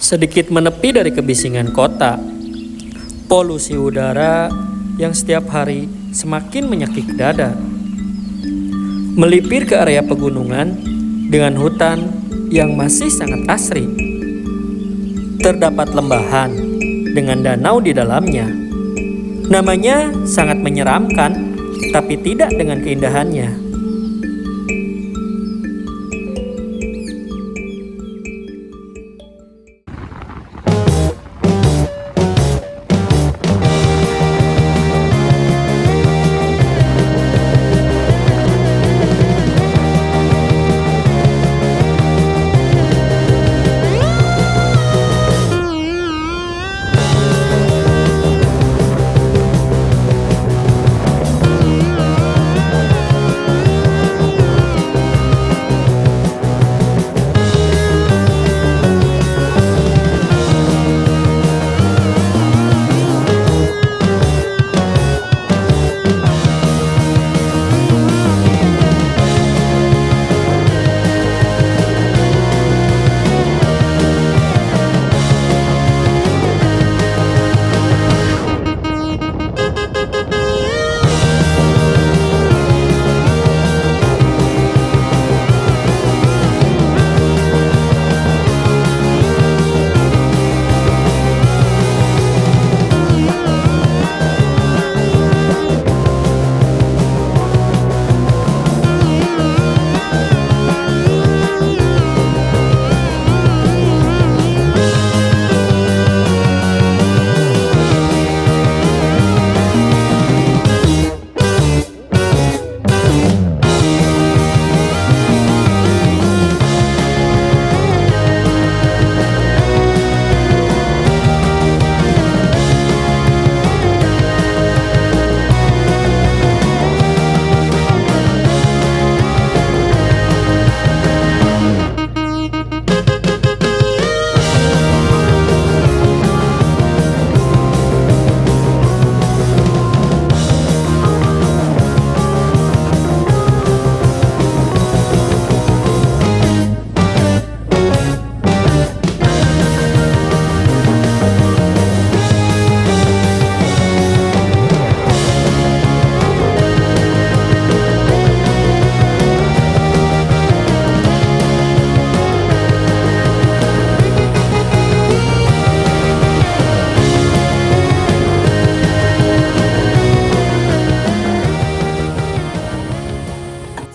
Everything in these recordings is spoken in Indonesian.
sedikit menepi dari kebisingan kota. Polusi udara yang setiap hari semakin menyakit dada. Melipir ke area pegunungan dengan hutan yang masih sangat asri. Terdapat lembahan dengan danau di dalamnya. Namanya sangat menyeramkan, tapi tidak dengan keindahannya.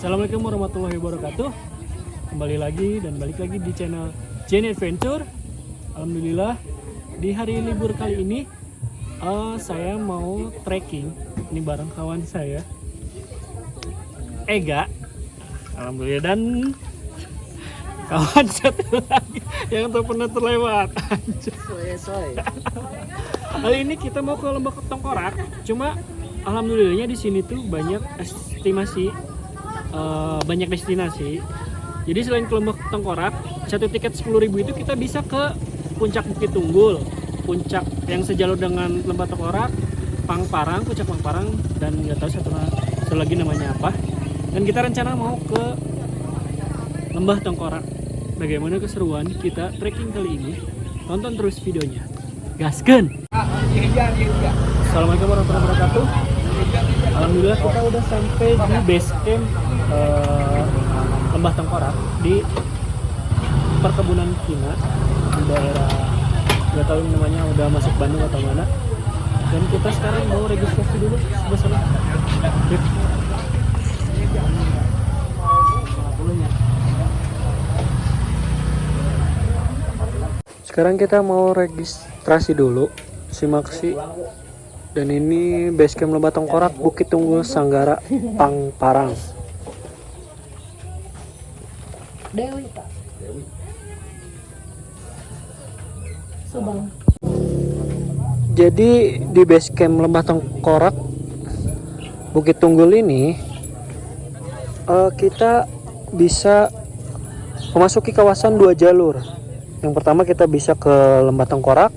Assalamualaikum warahmatullahi wabarakatuh. Kembali lagi dan balik lagi di channel Jane Adventure. Alhamdulillah di hari libur kali ini saya mau trekking. Ini bareng kawan saya Ega. Alhamdulillah, dan kawan satu lagi yang tak pernah terlewat. Kali ini kita mau ke Lembah Tengkorak. Cuma alhamdulillahnya di sini tuh banyak destinasi. Jadi selain ke Lembah Tengkorak, satu tiket 10.000 itu kita bisa ke puncak Bukit Tunggul, puncak yang sejalur dengan Lembah Tengkorak, Pangparang, puncak Pangparang, dan nggak tahu satu lagi namanya apa. Dan kita rencana mau ke Lembah Tengkorak. Bagaimana keseruan kita trekking kali ini? Tonton terus videonya. Gaskeun. Assalamualaikum warahmatullahi wabarakatuh. Alhamdulillah kita udah sampai di base camp Lembah Tengkorak di perkebunan Kina di daerah, nggak tahu namanya, udah masuk Bandung atau mana. Dan kita sekarang mau registrasi dulu sebelah sana. Yuk. Sekarang kita mau registrasi dulu, simak sih. Dan ini base camp Lembah Tengkorak, Bukit Tunggul, Sanggara, Pangparang. Dewi Pak. Subang. Jadi di base camp Lembah Tengkorak, Bukit Tunggul ini kita bisa memasuki kawasan 2 jalur. Yang pertama kita bisa ke Lembah Tengkorak,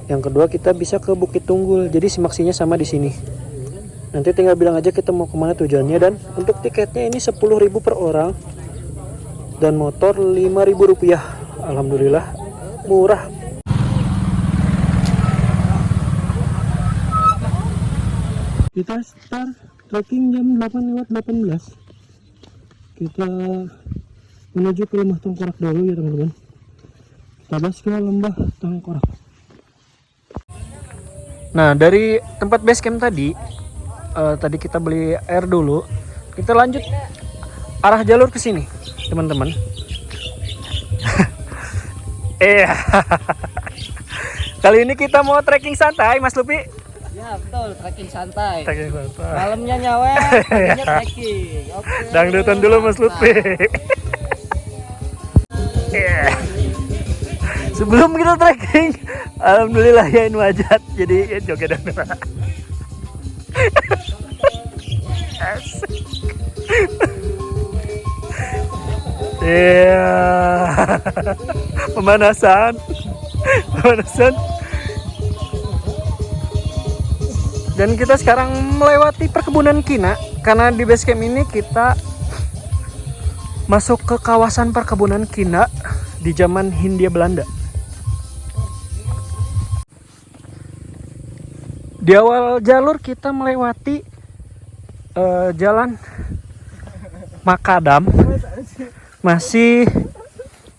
yang kedua kita bisa ke Bukit Tunggul. Jadi simaksinya sama di sini. Nanti tinggal bilang aja kita mau kemana tujuannya. Dan untuk tiketnya ini 10.000 per orang, dan motor Rp5.000. Alhamdulillah murah. Kita start trekking jam 8:18. Kita menuju ke Lembah Tengkorak dulu ya teman-teman. Kita gas ke Lembah Tengkorak. Nah, dari tempat base camp tadi kita beli air dulu. Kita lanjut arah jalur ke sini, teman-teman. Kali ini kita mau trekking santai, Mas Lupi. Ya betul, trekking santai. Trekking santai. Malamnya nyawa, paginya trekking. Oke. Dangdutan dulu Mas Lutfi. Sebelum kita trekking, alhamdulillah ya wajat jadi joget dangdutan. Iya. Pemanasan. Dan kita sekarang melewati perkebunan kina, karena di base camp ini kita masuk ke kawasan perkebunan kina di zaman Hindia Belanda. Di awal jalur kita melewati jalan makadam, masih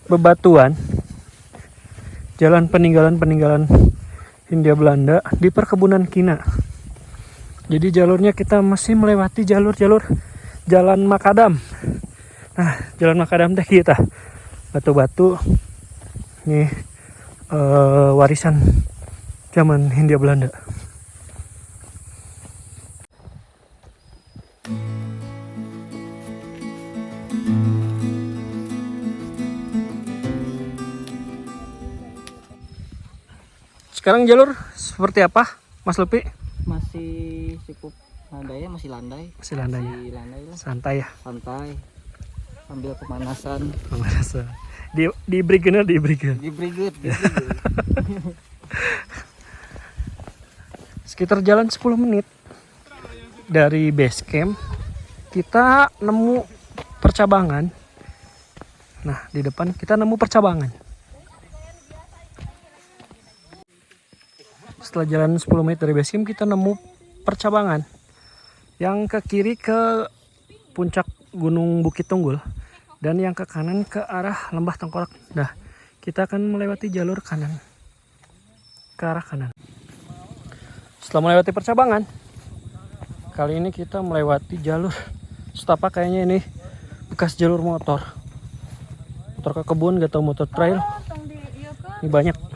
bebatuan, jalan peninggalan-peninggalan Hindia Belanda di perkebunan kina. Jadi jalurnya kita masih melewati jalur-jalur jalan makadam. Nah, jalan makadam teh kita batu-batu nih, warisan zaman Hindia Belanda. Sekarang jalur seperti apa, Mas Lupi? Masih cukup landai ya, masih landai. Masih landai ya? Masih landai lah. Santai ya? Santai. Sambil pemanasan. Pemanasan. Di brigade. Di brigade. Sekitar jalan 10 menit dari base camp, kita nemu percabangan. Nah, di depan kita nemu percabangan. Setelah jalan 10 menit dari base camp, kita nemu percabangan yang ke kiri ke puncak Gunung Bukit Tunggul dan yang ke kanan ke arah Lembah Tengkorak. Nah, kita akan melewati jalur kanan, ke arah kanan. Setelah melewati percabangan, kali ini kita melewati jalur setapak, kayaknya ini bekas jalur motor ke kebun, gak tau motor trail. Ini banyak.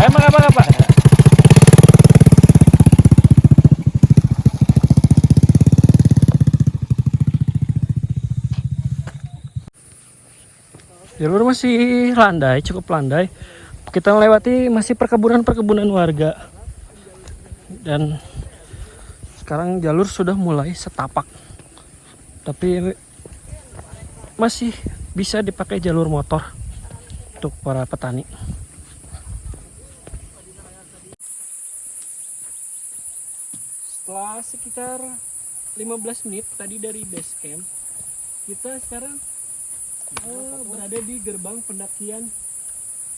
Emang apa? Jalur masih landai, cukup landai. Kita melewati masih perkebunan warga. Dan sekarang jalur sudah mulai setapak. Tapi masih bisa dipakai jalur motor untuk para petani. Setelah sekitar 15 menit tadi dari base camp, kita sekarang berada di gerbang pendakian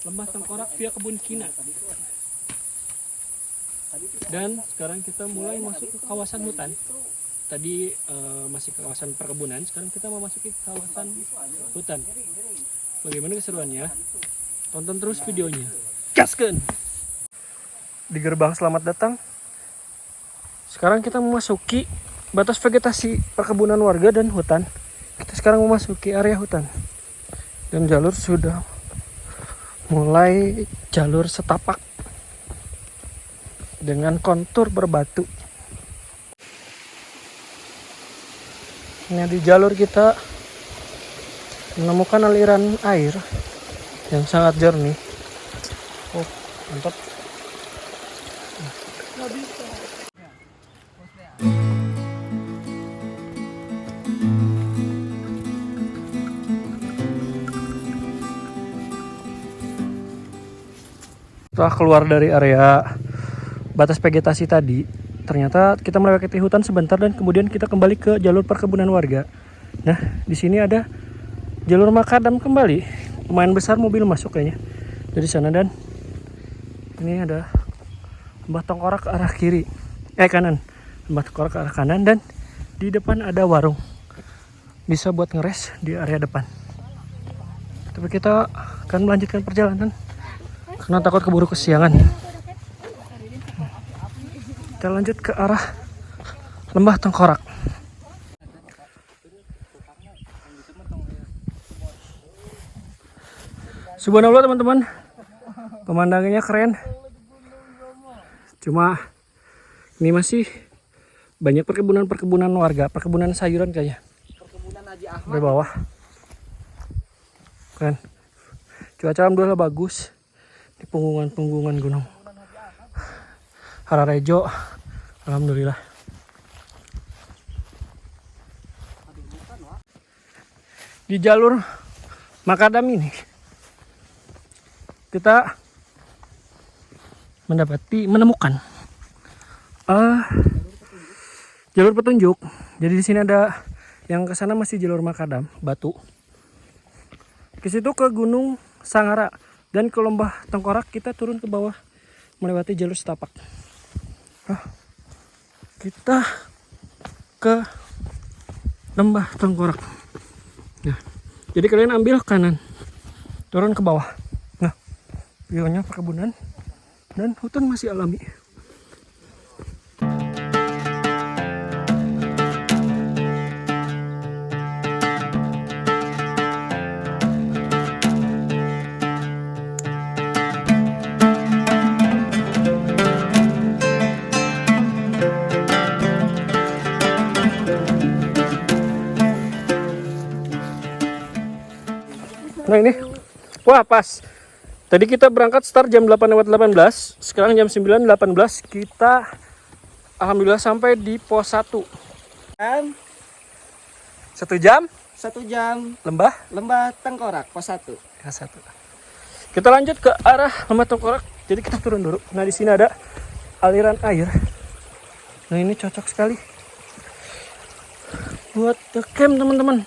Lembah Tengkorak via Kebun Kina. Dan sekarang kita mulai masuk ke kawasan hutan. Tadi masih ke kawasan perkebunan, sekarang kita mau masuk ke kawasan hutan. Bagaimana keseruannya? Tonton terus videonya. Gaskeun! Di gerbang selamat datang. Sekarang kita memasuki batas vegetasi perkebunan warga dan hutan. Kita sekarang memasuki area hutan. Dan jalur sudah mulai jalur setapak dengan kontur berbatu. Ini di jalur kita menemukan aliran air yang sangat jernih. Oh, mantap. Setelah keluar dari area batas vegetasi tadi, ternyata kita melewati hutan sebentar dan kemudian kita kembali ke jalur perkebunan warga. Nah, di sini ada jalur makadam kembali. lumayan besar mobil masuk kayaknya dari sana. Dan ini ada lembah tengkorak arah kiri, kanan, lembah tengkorak arah kanan, dan di depan ada warung, bisa buat ngeres di area depan. Tapi kita akan melanjutkan perjalanan karena takut keburu kesiangan. Kita lanjut ke arah lembah tengkorak. Subhanallah teman-teman, pemandangannya keren. Cuma ini masih banyak perkebunan warga, perkebunan sayuran kayaknya. Perkebunan Haji Ahmad. Di bawah. Keren. Cuaca alhamdulillah bagus di punggungan gunung Hararejo. Alhamdulillah. Di jalur Makadam ini kita menemukan jalur petunjuk. Jadi di sini ada yang ke sana masih jalur Makadam, batu. Ke situ ke Gunung Sangara, dan ke lembah Tengkorak kita turun ke bawah melewati jalur setapak. Kita ke lembah Tengkorak. Nah, jadi kalian ambil kanan, turun ke bawah. Nah, view-nya perkebunan dan hutan masih alami. Nah ini, wah pas. Tadi kita berangkat start jam 8.18, sekarang jam 9.18 kita alhamdulillah sampai di pos 1. Dan 1 jam 1 jam lembah Tengkorak pos 1. ya 1. Kita lanjut ke arah lembah Tengkorak. Jadi kita turun dulu. Nah di sini ada aliran air. Nah ini cocok sekali buat camp teman-teman.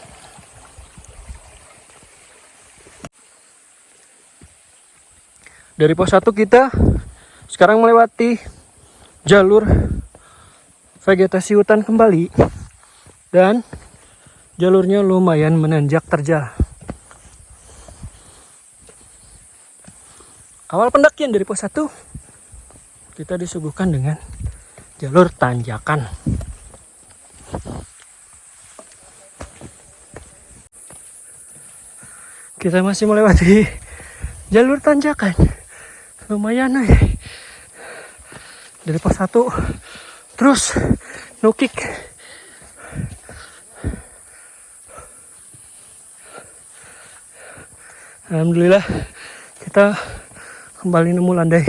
Dari pos 1 kita sekarang melewati jalur vegetasi hutan kembali, dan jalurnya lumayan menanjak terjal. Awal pendakian dari pos 1 kita disuguhkan dengan jalur tanjakan. Kita masih melewati jalur tanjakan. Lumayan dari pos 1 terus nukik. Alhamdulillah kita kembali nemu landai.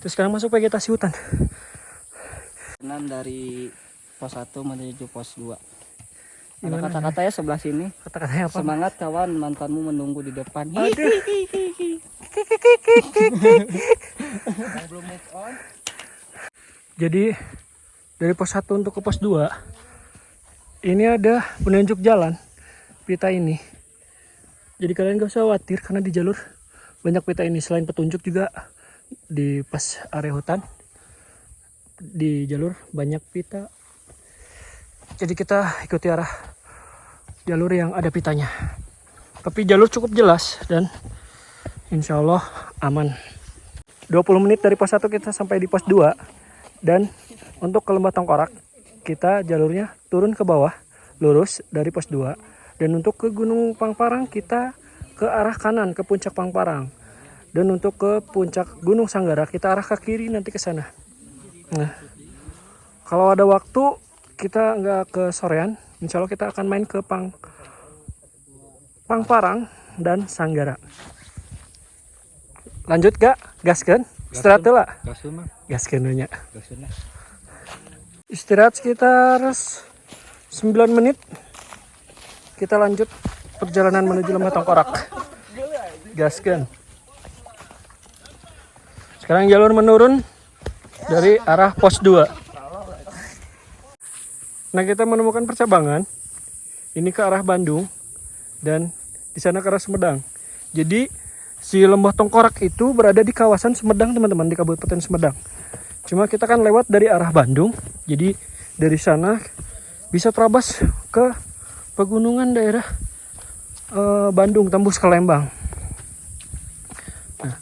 Terus sekarang masuk vegetasi hutan. Kanan dari pos 1 menuju pos 2. Ada Gimana? kata-katanya sebelah sini. Kata-katanya apa? Semangat kawan, mantanmu menunggu di depan. Aduh. Belum move on. Jadi dari pos 1 untuk ke pos 2 ini ada penunjuk jalan pita ini. Jadi kalian gak usah khawatir karena di jalur banyak pita ini. Selain petunjuk juga di pas area hutan di jalur banyak pita. Jadi kita ikuti arah jalur yang ada pitanya. Tapi jalur cukup jelas dan insya Allah aman. 20 menit dari pos 1 kita sampai di pos 2. Dan untuk ke lembah Tengkorak kita jalurnya turun ke bawah lurus dari pos 2. Dan untuk ke Gunung Pangparang kita ke arah kanan ke puncak Pangparang. Dan untuk ke puncak Gunung Sanggara kita arah ke kiri nanti ke sana. Nah, kalau ada waktu kita nggak ke sorean, insya Allah kita akan main ke Pangparang dan Sanggara. Lanjut gak? Gaskeun? Istirahat heula. Gaskeun nya. Istirahat sekitar 9 menit. Kita lanjut perjalanan menuju lembah Tengkorak. Gaskeun. Sekarang jalur menurun dari arah pos 2. Nah kita menemukan percabangan ini ke arah Bandung, dan di sana ke arah Sumedang. Jadi si Lembah Tengkorak itu berada di kawasan Sumedang teman-teman, di Kabupaten Sumedang. Cuma kita kan lewat dari arah Bandung, jadi dari sana bisa terabas ke pegunungan daerah Bandung tembus ke Lembang. Nah,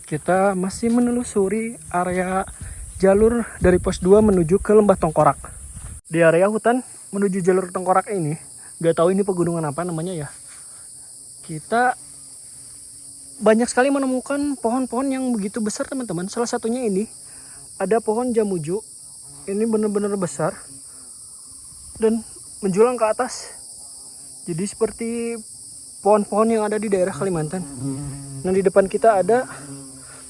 kita masih menelusuri area jalur dari pos 2 menuju ke Lembah Tengkorak. Di area hutan menuju jalur Tengkorak ini, gak tahu ini pegunungan apa namanya ya. Kita banyak sekali menemukan pohon-pohon yang begitu besar teman-teman. Salah satunya ini ada pohon jamuju. Ini benar-benar besar dan menjulang ke atas. Jadi seperti pohon-pohon yang ada di daerah Kalimantan. Nah di depan kita ada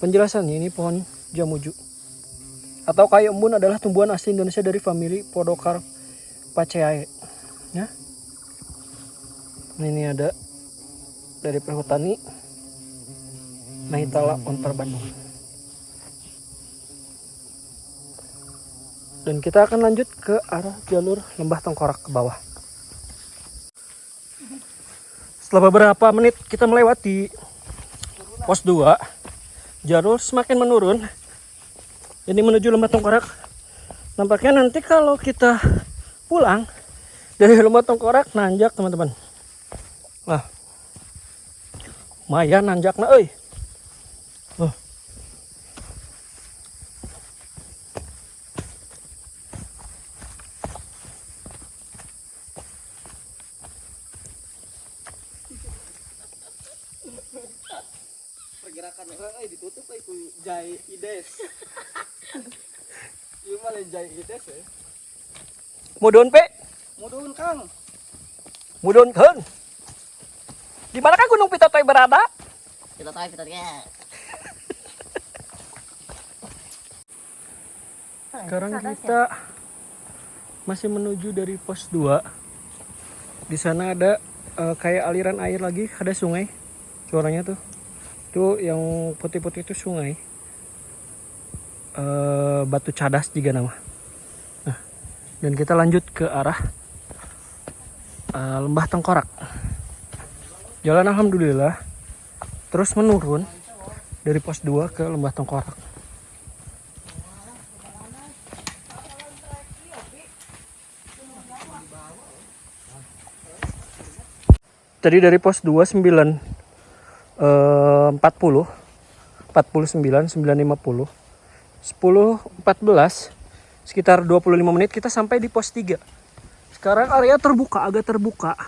penjelasannya, ini pohon jamuju. Atau kayu embun adalah tumbuhan asli Indonesia dari famili Podocarpaceae. Ya. Nah, ini ada dari Perhutani Mahitala Unpar Bandung. Dan kita akan lanjut ke arah jalur Lembah Tengkorak ke bawah. Setelah beberapa menit kita melewati pos 2, jalur semakin menurun. Ini menuju Lembah Tengkorak. Nampaknya nanti kalau kita pulang dari Lembah Tengkorak nanjak teman-teman. Nah, lumayan nanjakna euy. Pergerakan orang ditutup ku Jai Ides. Ieu mah lain Jai Ides ya. Mudun pe, Mudun Kang. mudun keun. Di manakah Gunung Pitotoy berada? Kita tahu kita lihat. Sekarang kita masih menuju dari pos 2. Di sana ada kayak aliran air lagi, ada sungai. Suaranya tuh. Tuh yang putih-putih itu sungai. Batu Cadas juga nama. Nah, dan kita lanjut ke arah Lembah Tengkorak. Jalan alhamdulillah terus menurun dari pos 2 ke Lembah Tengkorak. Tadi dari pos 2 40 49 950 10 14 sekitar 25 menit kita sampai di pos 3. Sekarang area terbuka, agak terbuka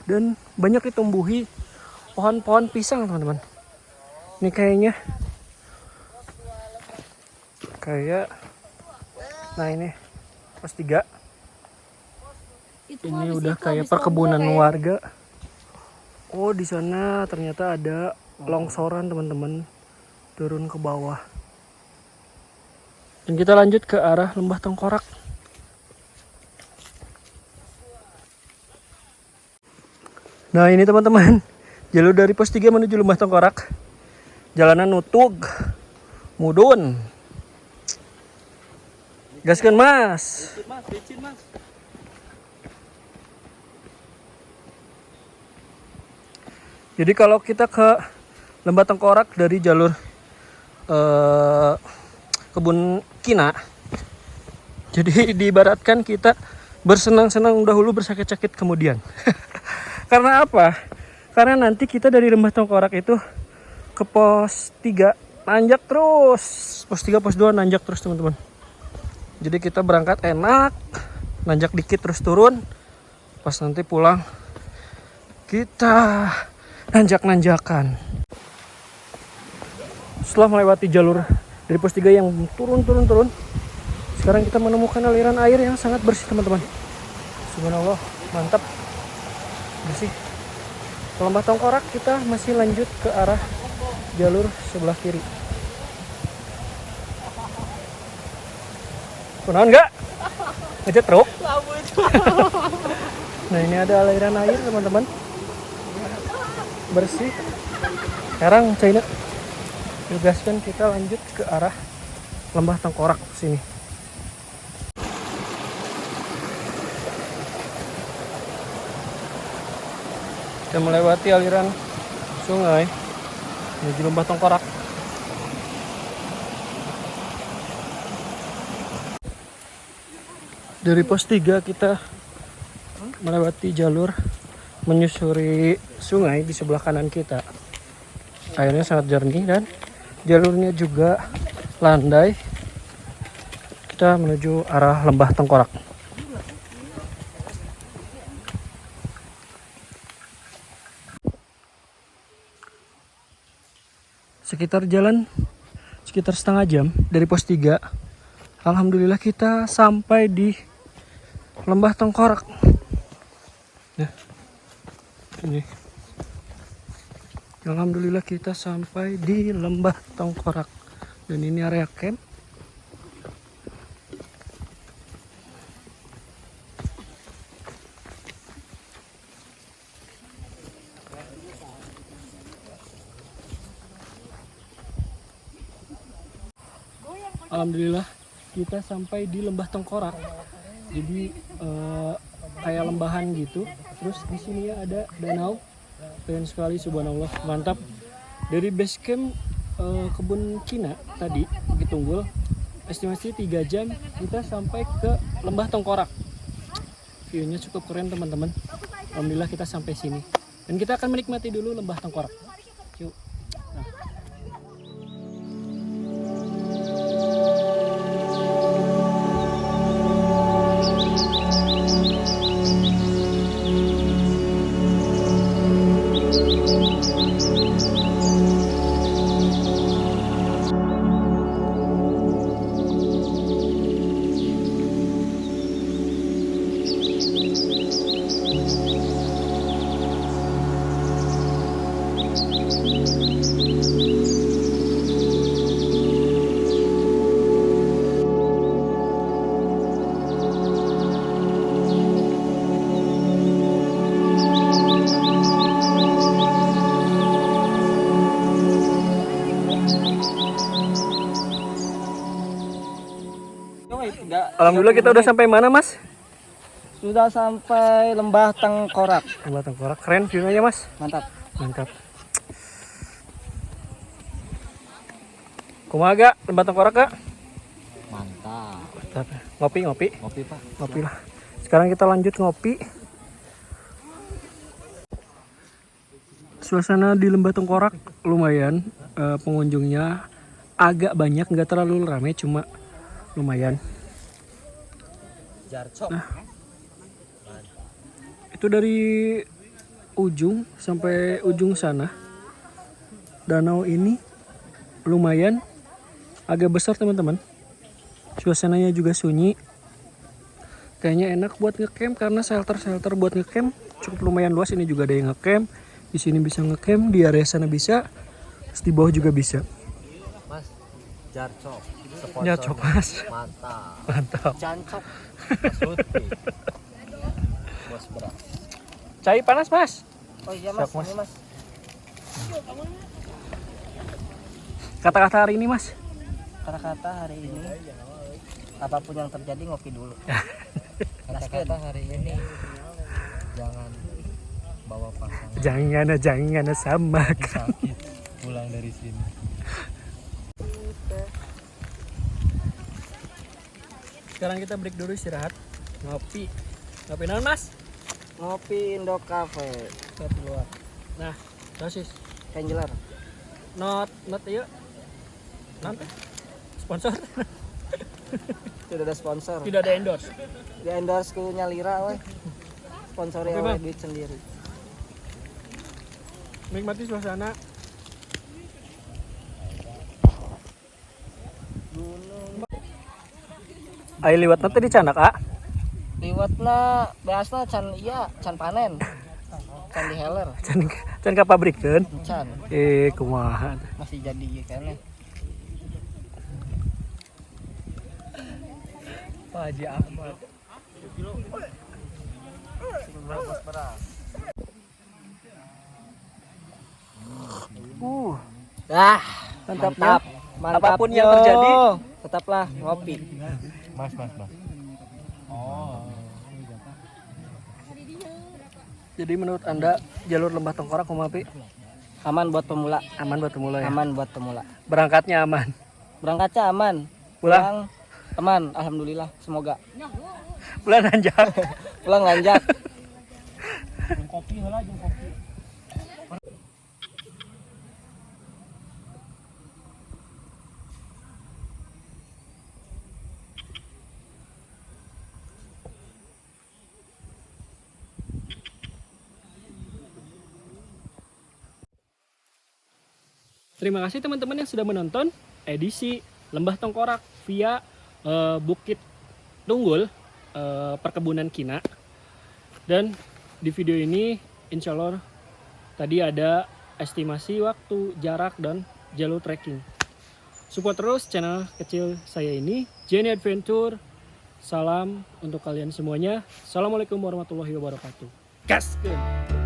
dan banyak ditumbuhi pohon-pohon pisang teman-teman. Ini kayaknya kayak nah ini pos 3. Ini udah kayak perkebunan warga. Oh, di sana ternyata ada longsoran teman-teman, turun ke bawah. Dan kita lanjut ke arah Lembah Tengkorak. Nah ini teman-teman, jalur dari pos 3 menuju Lembah Tengkorak. Jalanan nutug, mudun. Gaskeun mas. Licin mas. Jadi kalau kita ke Lembah Tengkorak dari jalur kebun Kina, jadi diibaratkan kita bersenang-senang dahulu, bersakit-sakit kemudian. Karena apa? Karena nanti kita dari Lembah Tengkorak itu ke pos 3 nanjak terus. Pos 3, pos 2 nanjak terus teman-teman. Jadi kita berangkat enak, nanjak dikit terus turun. Pas nanti pulang kita nanjak-nanjakan. Setelah melewati jalur dari pos 3 yang turun, sekarang kita menemukan aliran air yang sangat bersih teman-teman. Subhanallah, mantap, bersih. Ke Lembah Tengkorak kita masih lanjut ke arah jalur sebelah kiri. Kunaon enggak? Ngejet truk. Nah ini ada aliran air teman-teman, bersih. Sekarang China tugaskan kita lanjut ke arah Lembah Tengkorak sini. Kita melewati aliran sungai menuju Lembah Tengkorak. Dari pos 3 kita melewati jalur menyusuri sungai di sebelah kanan kita. Airnya sangat jernih dan jalurnya juga landai. Kita menuju arah Lembah Tengkorak. Sekitar setengah jam dari pos 3. Alhamdulillah kita sampai di Lembah Tengkorak. Nah, ini. Alhamdulillah kita sampai di Lembah Tengkorak. Dan ini area camp. Alhamdulillah kita sampai di Lembah Tengkorak. Jadi kayak lembahan gitu. Terus di sini ya ada danau. Keren sekali, subhanallah, mantap. Dari base camp kebun Cina tadi Bukit Tunggul, estimasi 3 jam kita sampai ke Lembah Tengkorak. View-nya cukup keren teman-teman. Alhamdulillah kita sampai sini. Dan kita akan menikmati dulu Lembah Tengkorak. Yuk. Alhamdulillah kita udah sampai mana, Mas? Sudah sampai Lembah Tengkorak. Lembah Tengkorak, keren view-nya, Mas. Mantap. Mantap. Kumaha Gak? Lembah Tengkorak Gak? Mantap. Mantap. Ngopi. Ngopi, Pak. Ngopi lah. Sekarang kita lanjut ngopi. Suasana di Lembah Tengkorak lumayan, pengunjungnya agak banyak, nggak terlalu ramai, cuma lumayan. Nah, itu dari ujung sampai ujung sana. Danau ini lumayan agak besar teman-teman. Suasananya juga sunyi. Kayaknya enak buat ngecamp karena shelter buat ngecamp cukup lumayan luas. Ini juga ada yang ngecamp. Di sini bisa ngecamp, di area sana bisa. Terus di bawah juga bisa. Mas, Jarcok. Jarcok, Mas. Mantap. Jancok. Mas Lutfi. Bos beras. Cai panas, Mas. Oh iya, Mas. Siap, Mas. Ini, Mas. Kata-kata hari ini, Mas. Kata-kata hari ini, apapun yang terjadi ngopi dulu. Kata-kata hari ini, jangan bawa pasangan. Jangan sama. Sakit pulang dari sini. Sekarang kita break dulu istirahat. Ngopi naon, Mas? Ngopi Indo Cafe. Ngopi luar. Nah, sosis. Kenjelar. Not yuk. Nanti sponsor. Tidak ada sponsor. Tidak ada endorse. Di endorse ku Nyalira weh. Sponsori oleh duit sendiri. Menikmati suasana. Ayo liwat nanti di Canak, ah. Liwatna biasa can panen. Can di heler. Can ka pabrik kan? Can. Kumaha. Masih jadi kayaknya. Pak Haji Ahmad. Mantap. Apapun yang terjadi, tetaplah ngopi. Mas. Jadi menurut Anda jalur Lembah Tengkorak Kumapi Aman buat pemula. aman buat pemula ya? Aman buat pemula. Berangkatnya aman. Berangkatnya aman. Pulang? Aman, alhamdulillah. Semoga. Pulang nanjak. Pulang lanjak. Terima kasih teman-teman yang sudah menonton edisi Lembah Tengkorak via Bukit Tunggul, perkebunan Kina. Dan di video ini insya Allah tadi ada estimasi waktu, jarak, dan jalur trekking. Support terus channel kecil saya ini, Jenny Adventure. Salam untuk kalian semuanya. Assalamualaikum warahmatullahi wabarakatuh. Gaskeun!